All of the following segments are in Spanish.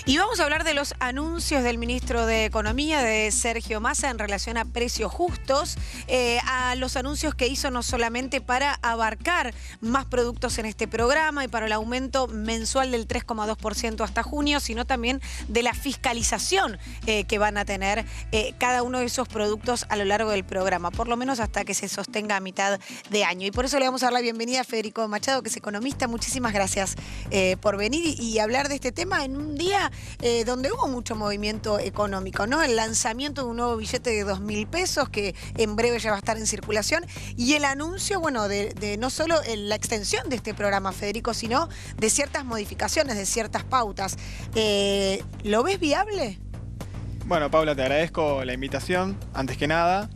Y vamos a hablar de los anuncios del ministro de Economía, de Sergio Massa, en relación a precios justos, a los anuncios que hizo no solamente para abarcar más productos en este programa y para el aumento mensual del 3,2% hasta junio, sino también de la fiscalización que van a tener cada uno de esos productos a lo largo del programa, por lo menos hasta que se sostenga a mitad de año. Y por eso le vamos a dar la bienvenida a Federico Machado, que es economista. Muchísimas gracias por venir y hablar de este tema en un día donde hubo mucho movimiento económico, ¿no? El lanzamiento de un nuevo billete de 2.000 pesos que en breve ya va a estar en circulación, y el anuncio, bueno, de no solo la extensión de este programa, Federico, sino de ciertas modificaciones, de ciertas pautas. ¿Lo ves viable? Bueno, Paula, te agradezco la invitación, antes que nada.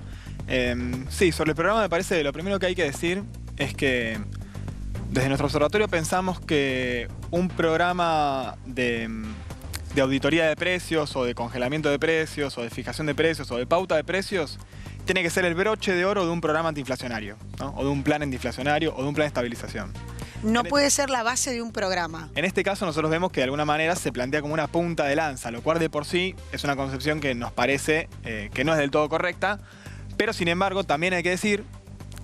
Sí, sobre el programa me parece que lo primero que hay que decir es que desde nuestro observatorio pensamos que un programa de auditoría de precios, o de congelamiento de precios, o de fijación de precios, o de pauta de precios, tiene que ser el broche de oro de un programa antiinflacionario, ¿no? O de un plan antiinflacionario, o de un plan de estabilización. No puede ser la base de un programa. En este caso nosotros vemos que de alguna manera se plantea como una punta de lanza, lo cual de por sí es una concepción que nos parece que no es del todo correcta, pero sin embargo también hay que decir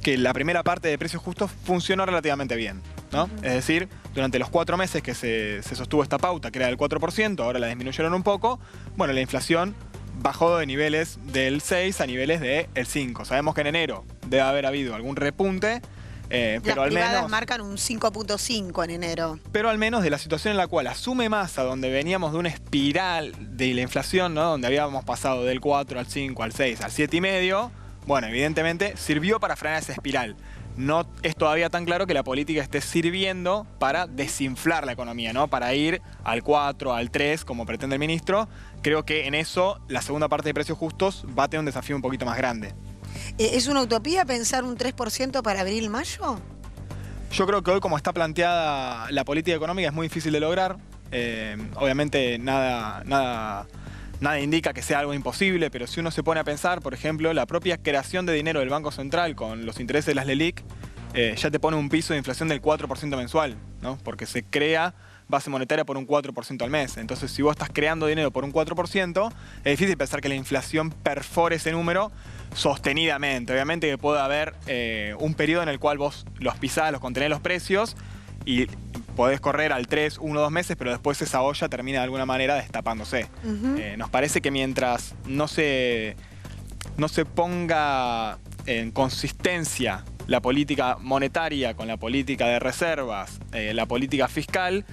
que la primera parte de precios justos funcionó relativamente bien, ¿no? Es decir, durante los 4 meses que se sostuvo esta pauta, que era del 4%, ahora la disminuyeron un poco, bueno, la inflación bajó de niveles del 6 a niveles del 5. Sabemos que en enero debe haber habido algún repunte, pero al menos marcan un 5,5 en enero. Pero al menos de la situación en la cual asume Massa, donde veníamos de una espiral de la inflación, ¿no? Donde habíamos pasado del 4 al 5, al 6, al 7,5, bueno, evidentemente sirvió para frenar esa espiral. No es todavía tan claro que la política esté sirviendo para desinflar la economía, ¿no? Para ir al 4, al 3, como pretende el ministro. Creo que en eso la segunda parte de precios justos va a tener un desafío un poquito más grande. ¿Es una utopía pensar un 3% para abril-mayo? Yo creo que hoy, como está planteada la política económica, es muy difícil de lograr. Obviamente nada indica que sea algo imposible, pero si uno se pone a pensar, por ejemplo, la propia creación de dinero del Banco Central con los intereses de las LELIQ ya te pone un piso de inflación del 4% mensual, ¿no? Porque se crea base monetaria por un 4% al mes. Entonces, si vos estás creando dinero por un 4%, es difícil pensar que la inflación perfore ese número sostenidamente. Obviamente que puede haber un periodo en el cual vos los pisás, los contenés los precios y podés correr al 3, 1, 2 meses, pero después esa olla termina de alguna manera destapándose. Nos parece que mientras no se ponga en consistencia la política monetaria con la política de reservas, la política fiscal,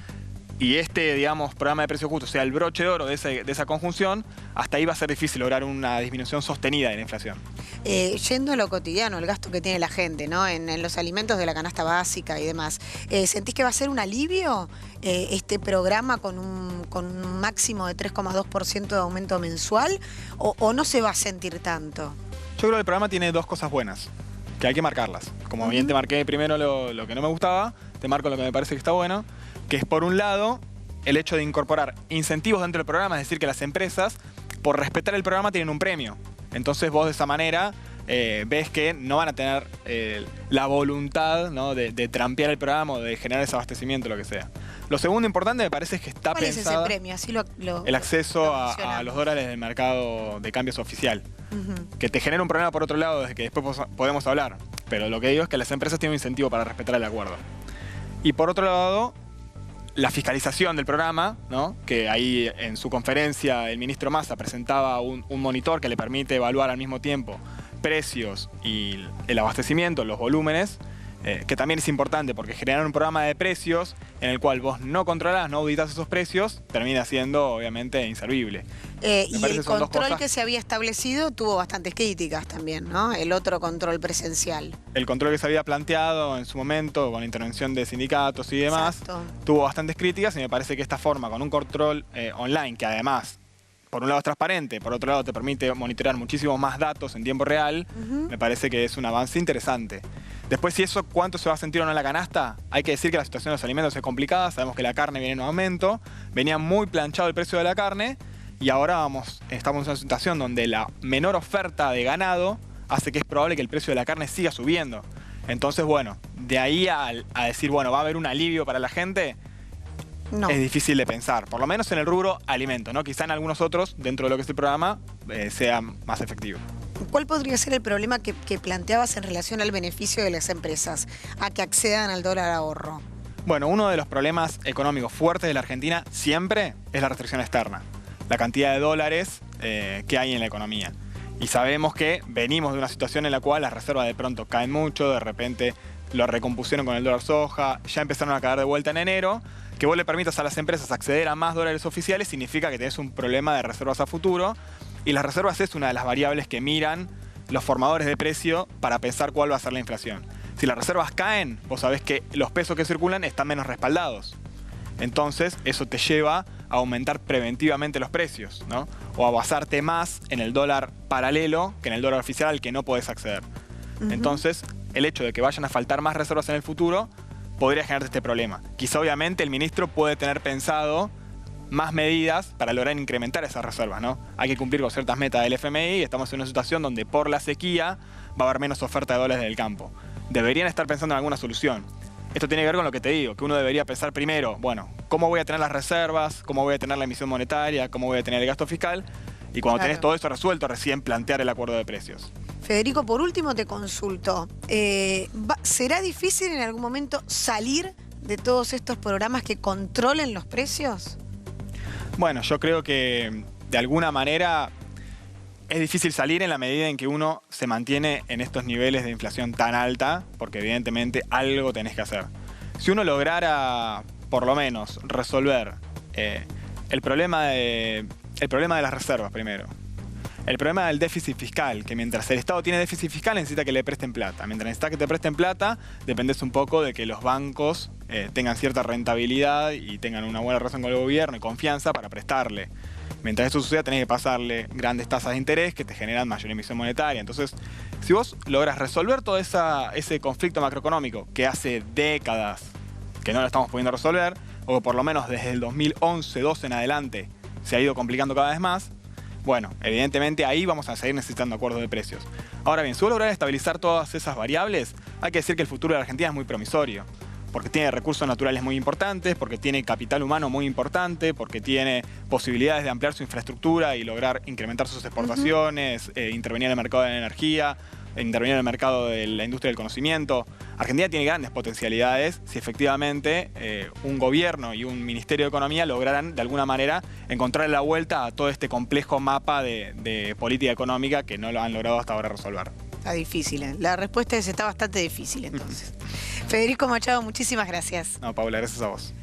y digamos, programa de precios justos sea el broche de oro de esa conjunción, hasta ahí va a ser difícil lograr una disminución sostenida de la inflación. Yendo a lo cotidiano, el gasto que tiene la gente, ¿no? En los alimentos de la canasta básica y demás, ¿sentís que va a ser un alivio este programa con un máximo de 3,2% de aumento mensual, o no se va a sentir tanto? Yo creo que el programa tiene dos cosas buenas, que hay que marcarlas. Como bien te marqué primero lo que no me gustaba, te marco lo que me parece que está bueno, que es, por un lado, el hecho de incorporar incentivos dentro del programa, es decir, que las empresas, por respetar el programa, tienen un premio. Entonces vos de esa manera ves que no van a tener la voluntad, ¿no? de trampear el programa o de generar ese abastecimiento, lo que sea. Lo segundo importante me parece es que está ¿Cuál pensado es ese premio? Así el acceso a los dólares del mercado de cambios oficial. Que te genera un problema por otro lado, desde que después podemos hablar. Pero lo que digo es que las empresas tienen un incentivo para respetar el acuerdo. Y por otro lado, la fiscalización del programa, ¿no? Que ahí en su conferencia el ministro Massa presentaba un monitor que le permite evaluar al mismo tiempo precios y el abastecimiento, los volúmenes, que también es importante porque generar un programa de precios en el cual vos no controlás, no auditás esos precios, termina siendo obviamente inservible. Y el control que se había establecido tuvo bastantes críticas también, ¿no? El otro control presencial. El control que se había planteado en su momento con la intervención de sindicatos y demás, tuvo bastantes críticas, y me parece que esta forma, con un control online, que además, por un lado es transparente, por otro lado te permite monitorear muchísimos más datos en tiempo real, me parece que es un avance interesante. Después, si eso cuánto se va a sentir o no en la canasta, hay que decir que la situación de los alimentos es complicada. Sabemos que la carne viene en aumento, venía muy planchado el precio de la carne, y ahora estamos en una situación donde la menor oferta de ganado hace que es probable que el precio de la carne siga subiendo. Entonces, bueno, de ahí a decir, bueno, va a haber un alivio para la gente, No. es difícil de pensar, por lo menos en el rubro alimento, ¿no? Quizá en algunos otros, dentro de lo que es el programa, sea más efectivo. ¿Cuál podría ser el problema que planteabas en relación al beneficio de las empresas a que accedan al dólar ahorro? Bueno, uno de los problemas económicos fuertes de la Argentina siempre es la restricción externa, la cantidad de dólares que hay en la economía. Y sabemos que venimos de una situación en la cual las reservas de pronto caen mucho, de repente lo recompusieron con el dólar soja, ya empezaron a caer de vuelta en enero. Que vos le permitas a las empresas acceder a más dólares oficiales significa que tenés un problema de reservas a futuro, y las reservas es una de las variables que miran los formadores de precio para pensar cuál va a ser la inflación. Si las reservas caen, vos sabés que los pesos que circulan están menos respaldados. Entonces, eso te lleva a aumentar preventivamente los precios, ¿no? O a basarte más en el dólar paralelo que en el dólar oficial al que no podés acceder. Entonces, el hecho de que vayan a faltar más reservas en el futuro podría generar este problema. Quizá obviamente el ministro puede tener pensado más medidas para lograr incrementar esas reservas, ¿no? Hay que cumplir con ciertas metas del FMI y estamos en una situación donde por la sequía va a haber menos oferta de dólares del campo. Deberían estar pensando en alguna solución. Esto tiene que ver con lo que te digo, que uno debería pensar primero, bueno, ¿cómo voy a tener las reservas? ¿Cómo voy a tener la emisión monetaria? ¿Cómo voy a tener el gasto fiscal? Y cuando tenés todo eso resuelto, recién plantear el acuerdo de precios. Federico, por último te consulto. ¿Será difícil en algún momento salir de todos estos programas que controlen los precios? Bueno, yo creo que de alguna manera es difícil salir en la medida en que uno se mantiene en estos niveles de inflación tan alta, porque evidentemente algo tenés que hacer. Si uno lograra, por lo menos, resolver el problema de las reservas primero, el problema del déficit fiscal, que mientras el Estado tiene déficit fiscal necesita que le presten plata. Mientras necesita que te presten plata, dependes un poco de que los bancos tengan cierta rentabilidad y tengan una buena relación con el gobierno y confianza para prestarle. Mientras eso suceda, tenés que pasarle grandes tasas de interés que te generan mayor emisión monetaria. Entonces, si vos logras resolver todo ese conflicto macroeconómico que hace décadas que no lo estamos pudiendo resolver, o por lo menos desde el 2011-12 en adelante se ha ido complicando cada vez más, bueno, evidentemente ahí vamos a seguir necesitando acuerdos de precios. Ahora bien, si vos lográs estabilizar todas esas variables, hay que decir que el futuro de la Argentina es muy promisorio. Porque tiene recursos naturales muy importantes, porque tiene capital humano muy importante, porque tiene posibilidades de ampliar su infraestructura y lograr incrementar sus exportaciones, intervenir en el mercado de la energía, intervenir en el mercado de la industria del conocimiento. Argentina tiene grandes potencialidades si efectivamente un gobierno y un ministerio de Economía lograran de alguna manera encontrar la vuelta a todo este complejo mapa de política económica que no lo han logrado hasta ahora resolver. Está difícil, ¿eh? La respuesta está bastante difícil entonces. Federico Machado, muchísimas gracias. No, Paula, gracias a vos.